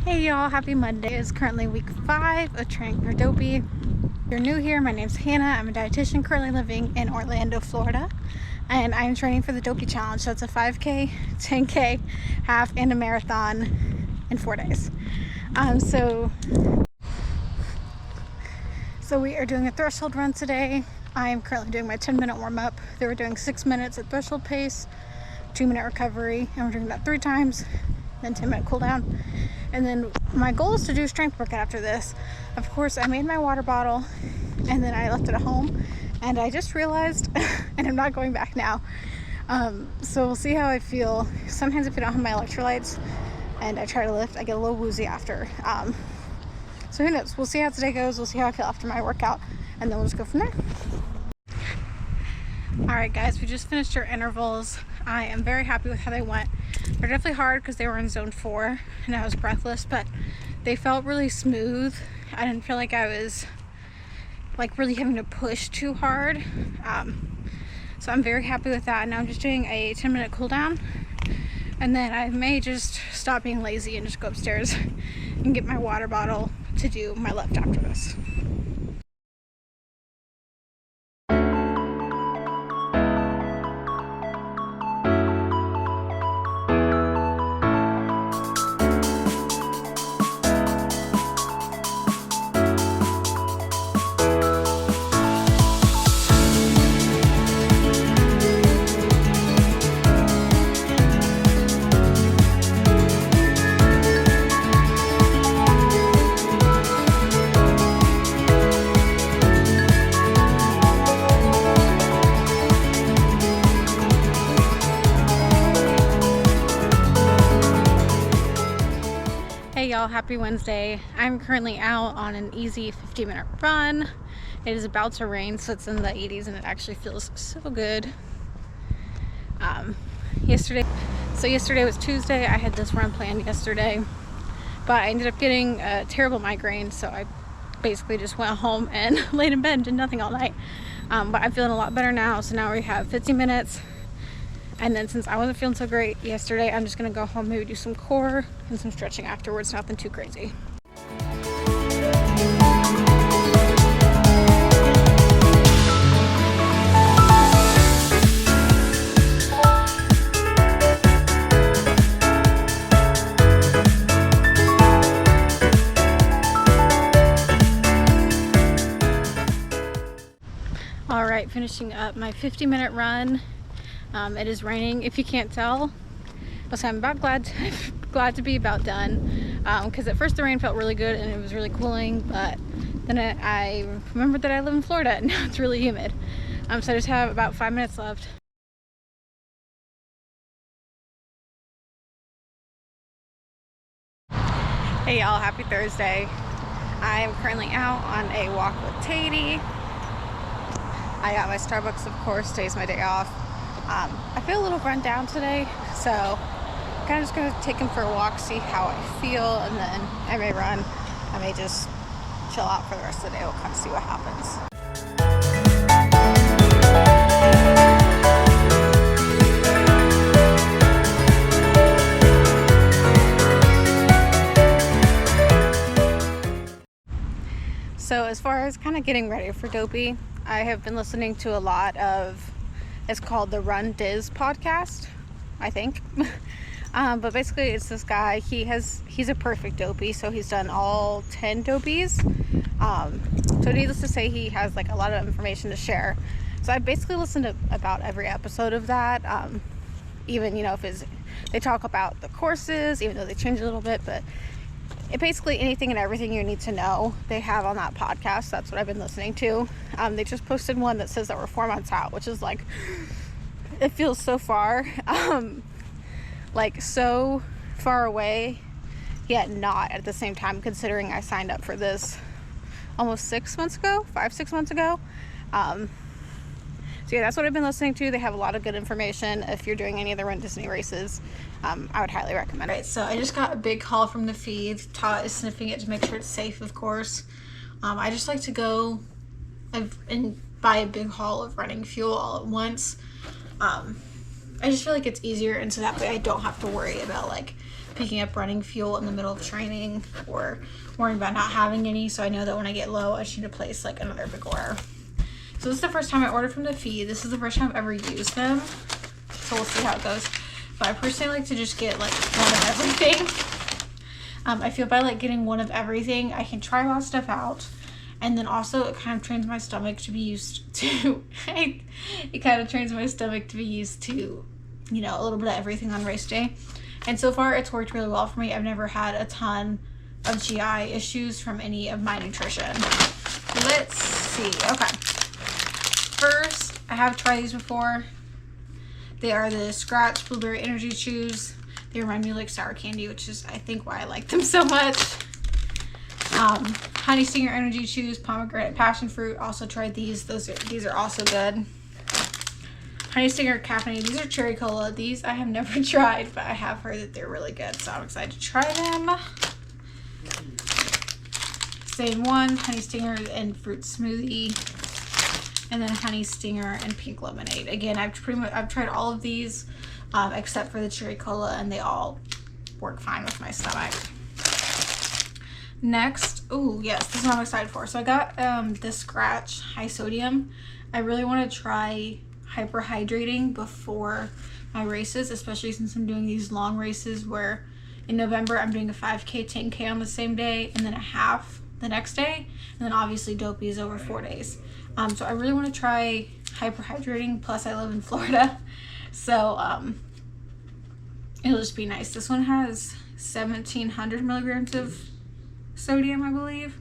Hey y'all, happy Monday. It is currently week 5 of training for Dopey. If you're new here, my name's Hannah. I'm a dietitian currently living in Orlando, Florida. And I'm training for the Dopey Challenge. So it's a 5K, 10K, half, and a marathon in 4 days. So we are doing a threshold run today. I am currently doing my 10-minute warm-up. They were doing 6 minutes at threshold pace, 2-minute recovery, and we're doing that 3 times, then 10-minute cool down. And then my goal is to do strength workout after this. Of course, I made my water bottle and then I left it at home, and I just realized, and I'm not going back now. So we'll see how I feel. Sometimes if I don't have my electrolytes and I try to lift, I get a little woozy after. So who knows? We'll see how today goes. We'll see how I feel after my workout, and then we'll just go from there. Alright guys, we just finished our intervals. I am very happy with how they went. They're definitely hard because they were in zone 4 and I was breathless, but they felt really smooth. I didn't feel like I was really having to push too hard. So I'm very happy with that. Now I'm just doing a 10-minute cool down, and then I may just stop being lazy and just go upstairs and get my water bottle to do my lift after this. Hey y'all, happy Wednesday. I'm currently out on an easy 15-minute run. It is about to rain, so it's in the 80s and it actually feels so good. Yesterday was Tuesday. I had this run planned yesterday, but I ended up getting a terrible migraine, so I basically just went home and laid in bed and did nothing all night. But I'm feeling a lot better now, so now we have 15 minutes. And then since I wasn't feeling so great yesterday, I'm just gonna go home, maybe do some core and some stretching afterwards, nothing too crazy. All right, finishing up my 50-minute run. It is raining, if you can't tell, so I'm about glad to be about done, because at first the rain felt really good and it was really cooling, but then I remembered that I live in Florida and now it's really humid. So I just have about 5 minutes left. Hey y'all, happy Thursday. I am currently out on a walk with Tatey. I got my Starbucks, of course. Today's my day off. I feel a little run down today, so I'm kind of just going to take him for a walk, see how I feel, and then I may run. I may just chill out for the rest of the day. We'll kind of see what happens. So as far as kind of getting ready for Dopey, I have been listening to a lot of, it's called the Run Diz podcast, I think. But basically it's this guy, he's a perfect Dopey, so he's done all 10 Dopeys. So needless to say, he has a lot of information to share. So I basically listened to about every episode of that. Even, if they talk about the courses, even though they change a little bit, but basically anything and everything you need to know they have on that podcast. That's what I've been listening to. They just posted one that says that we're 4 months out, which is it feels so far, so far away, yet not at the same time, considering I signed up for this almost 6 months ago, 5-6 months ago. So yeah, that's what I've been listening to. They have a lot of good information. If you're doing any of the Run Disney races, I would highly recommend it. Right, so I just got a big haul from the feed. Todd is sniffing it to make sure it's safe, of course. I just like to go and buy a big haul of running fuel all at once. I just feel like it's easier, and so that way I don't have to worry about picking up running fuel in the middle of training or worrying about not having any. So I know that when I get low, I should place like another big order. So this is the first time I ordered from the feed. This is the first time I've ever used them. So we'll see how it goes. But I personally like to just get like one of everything. I feel by like getting one of everything, I can try a lot of stuff out. And then also it kind of trains my stomach to be used to, it kind of trains my stomach to be used to, you know, a little bit of everything on race day. And so far it's worked really well for me. I've never had a ton of GI issues from any of my nutrition. Let's see. Okay. First, I have tried these before. They are the Scratch Blueberry Energy Chews. They remind me of like sour candy, which is I think why I like them so much. Honey Stinger Energy Chews, Pomegranate Passion Fruit. Also tried these. These are also good. Honey Stinger Caffeinated. These are cherry cola. These I have never tried, but I have heard that they're really good, so I'm excited to try them. Same one, Honey Stinger and Fruit Smoothie, and then Honey Stinger and Pink Lemonade. Again, I've tried all of these except for the cherry cola, and they all work fine with my stomach. Next, oh yes, this is what I'm excited for. So I got the Scratch High Sodium. I really want to try hyperhydrating before my races, especially since I'm doing these long races where in November I'm doing a 5K, 10K on the same day, and then a half the next day, and then obviously Dopey is over 4 days. So I really want to try hyperhydrating, plus I live in Florida, so it'll just be nice. This one has 1,700 milligrams of sodium, I believe.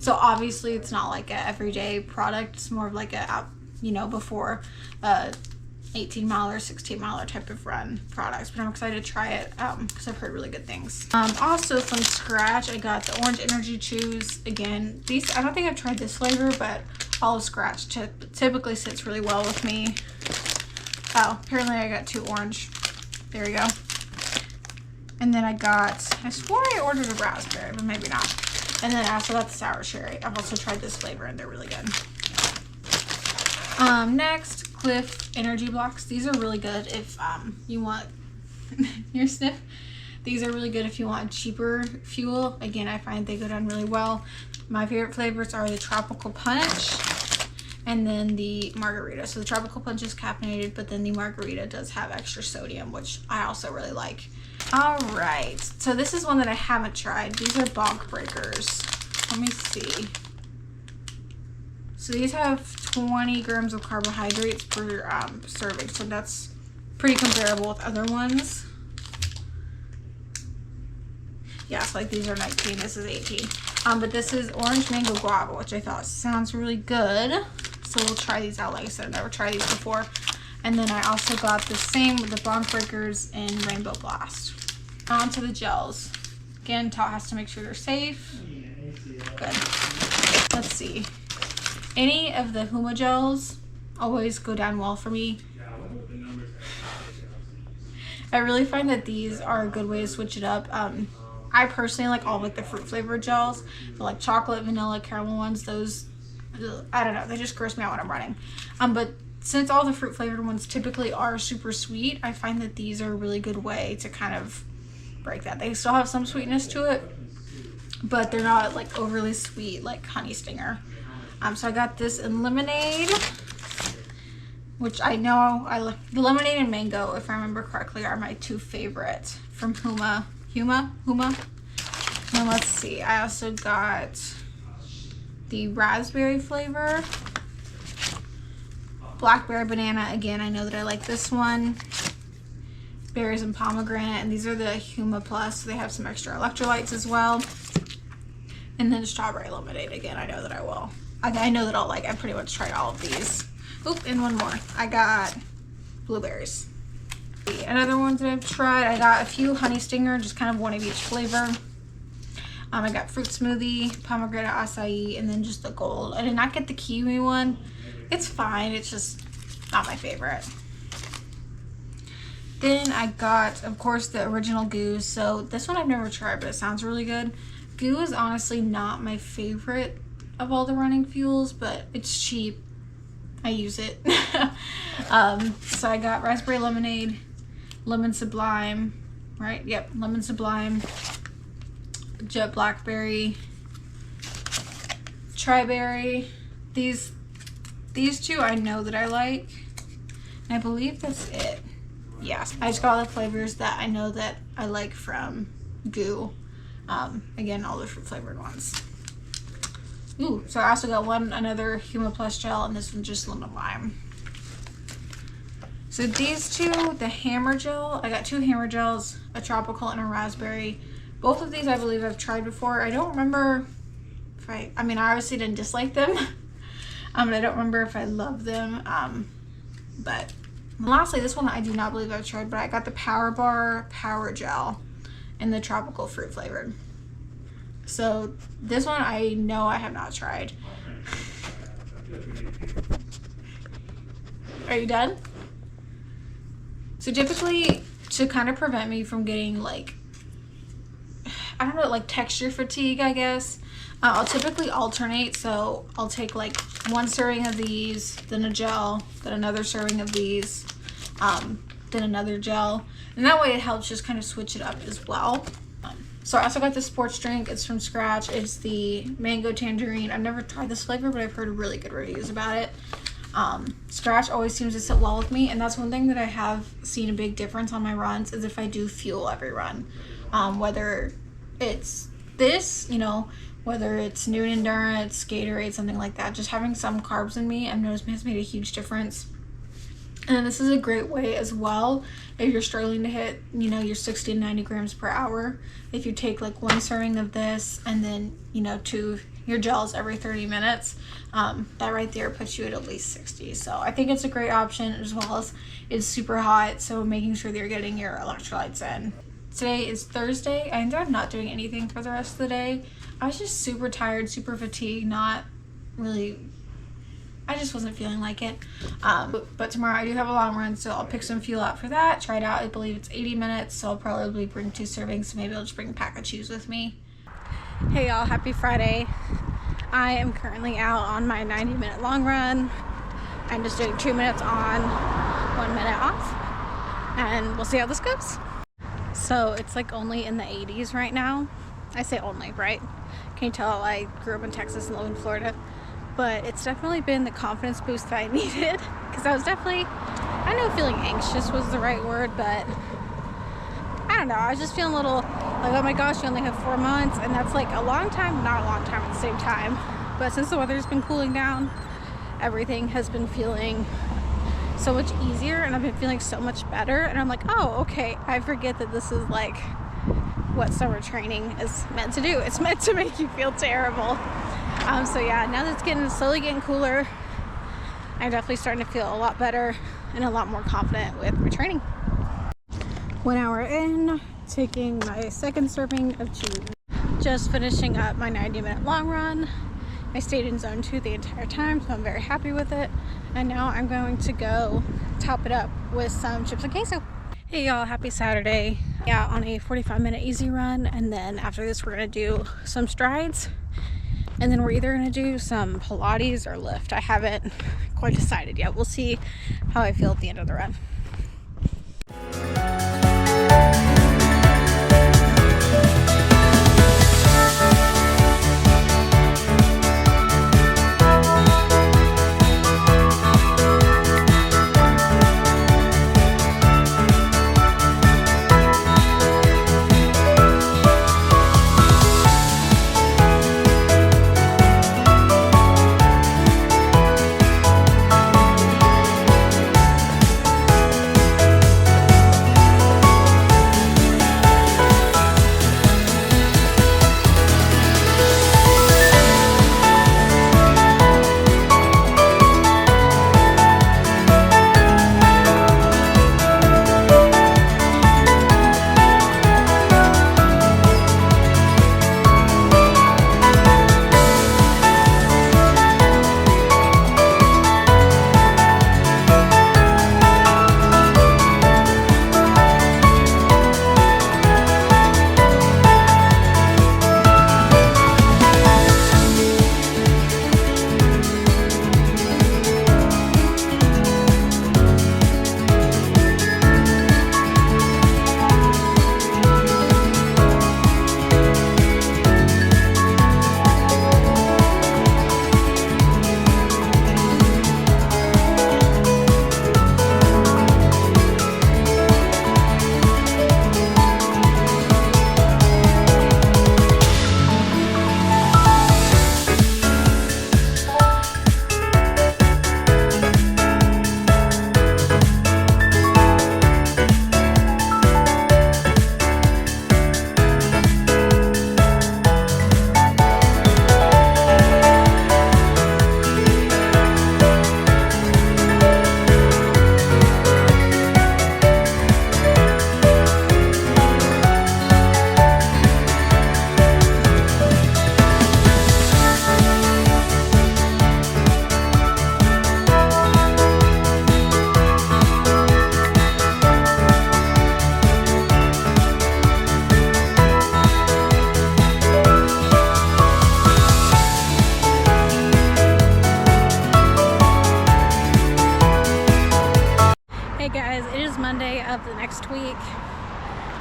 So obviously it's not like a everyday product. It's more of like a, you know, before 18-mile or 16-mile type of run products, but I'm excited to try it because I've heard really good things. Also from Scratch, I got the Orange Energy Chews. Again, these, I don't think I've tried this flavor, but all of Scratch typically sits really well with me. Oh, apparently I got 2 orange. There we go. And then I swore I ordered a raspberry, but maybe not. And then I also got the sour cherry. I've also tried this flavor and they're really good. Next, Cliff Energy Blocks. These are really good if you want your sniff. These are really good if you want cheaper fuel. Again, I find they go down really well. My favorite flavors are the Tropical Punch and then the Margarita. So the Tropical Punch is caffeinated, but then the Margarita does have extra sodium, which I also really like. All right, so this is one that I haven't tried. These are Bonk Breakers. Let me see. So these have 20 grams of carbohydrates per serving, so that's pretty comparable with other ones. Yeah, so like these are 19, this is 18. But this is Orange Mango Guava, which I thought sounds really good. So we'll try these out. Like I said, I've never tried these before. And then I also got the same with the Bonk Breakers in Rainbow Blast. On to the gels. Again, Tot has to make sure they're safe. Good. Let's see. Any of the Huma gels always go down well for me. I really find that these are a good way to switch it up. I personally like all like the fruit flavored gels, but like chocolate, vanilla, caramel ones, those, I don't know, they just gross me out when I'm running. But since all the fruit flavored ones typically are super sweet, I find that these are a really good way to kind of break that. They still have some sweetness to it, but they're not like overly sweet like Honey Stinger. So I got this in lemonade, which I know I like. The lemonade and mango, if I remember correctly, are my 2 favorites from Huma. And let's see, I also got the raspberry flavor, blackberry banana. Again, I know that I like this one. Berries and pomegranate, and these are the Huma Plus, so they have some extra electrolytes as well. And then strawberry lemonade. Again, I know that I will. I know that I'll like. I pretty much tried all of these. Oop, and one more. I got blueberries. Another one that I've tried, I got a few Honey Stinger, just kind of one of each flavor. I got fruit smoothie, pomegranate acai, and then just the gold. I did not get the kiwi one. It's fine. It's just not my favorite. Then I got, of course, the original Goo. So this one I've never tried, but it sounds really good. Goo is honestly not my favorite of all the running fuels, but it's cheap. I use it. So I got raspberry lemonade, lemon sublime, right? Yep, lemon sublime, jet blackberry, tri-berry. These two I know that I like, and I believe that's it. Yes, I just got all the flavors that I know that I like from Goo. Again, all the fruit flavored ones. Ooh, so I also got another Huma Plus gel, and this one just lemon lime. So these two, the hammer gel, I got 2 hammer gels, a tropical and a raspberry. Both of these I believe I've tried before. I don't remember if I mean, I obviously didn't dislike them. But I don't remember if I love them. But lastly, this one I do not believe I've tried, but I got the Power Bar Power Gel in the tropical fruit flavored. So this one I know I have not tried. Are you done? So typically, to kind of prevent me from getting like, I don't know, like texture fatigue, I guess, I'll typically alternate. So I'll take like 1 serving of these, then a gel, then another serving of these, then another gel. And that way it helps just kind of switch it up as well. So I also got this sports drink. It's from Scratch. It's the mango tangerine. I've never tried this flavor, but I've heard really good reviews about it. Scratch always seems to sit well with me, and that's one thing that I have seen a big difference on my runs is if I do fuel every run. Whether it's this, you know, whether it's New Endurance, Gatorade, something like that, just having some carbs in me, I've noticed has made a huge difference. And this is a great way as well if you're struggling to hit, you know, your 60 to 90 grams per hour. If you take like 1 serving of this and then, you know, 2 your gels every 30 minutes, that right there puts you at least 60. So I think it's a great option, as well as it's super hot, so making sure that you're getting your electrolytes in. Today is Thursday. I ended up not doing anything for the rest of the day. I was just super tired, super fatigued, not really, I just wasn't feeling like it. But tomorrow I do have a long run, so I'll pick some fuel out for that. Try it out. I believe it's 80 minutes, so I'll probably bring 2 servings, so maybe I'll just bring a pack of chews with me. Hey y'all, happy Friday. I am currently out on my 90-minute long run. I'm just doing 2 minutes on, 1 minute off, and we'll see how this goes. So it's like only in the 80s right now. I say only, right? Can you tell I grew up in Texas and live in Florida? But it's definitely been the confidence boost that I needed, because I was definitely, I know feeling anxious was the right word, but I don't know, I was just feeling a little like, oh my gosh, you only have 4 months, and that's like a long time, not a long time at the same time. But since the weather's been cooling down, everything has been feeling so much easier, and I've been feeling so much better, and I'm like, oh, okay, I forget that this is like what summer training is meant to do. It's meant to make you feel terrible. So yeah, now that it's slowly getting cooler, I'm definitely starting to feel a lot better and a lot more confident with my training. 1 hour in, taking my 2nd serving of chews. Just finishing up my 90-minute long run. I stayed in zone 2 the entire time, so I'm very happy with it. And now I'm going to go top it up with some chips and queso. Hey y'all, happy Saturday. Yeah, on a 45-minute easy run, and then after this we're gonna do some strides, and then we're either gonna do some Pilates or lift. I haven't quite decided yet. We'll see how I feel at the end of the run. is Monday of the next week.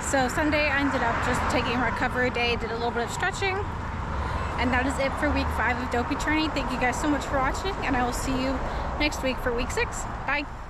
So Sunday I ended up just taking a recovery day, did a little bit of stretching, and that is it for week 5 of Dopey Journey. Thank you guys so much for watching, and I will see you next week for week 6. Bye.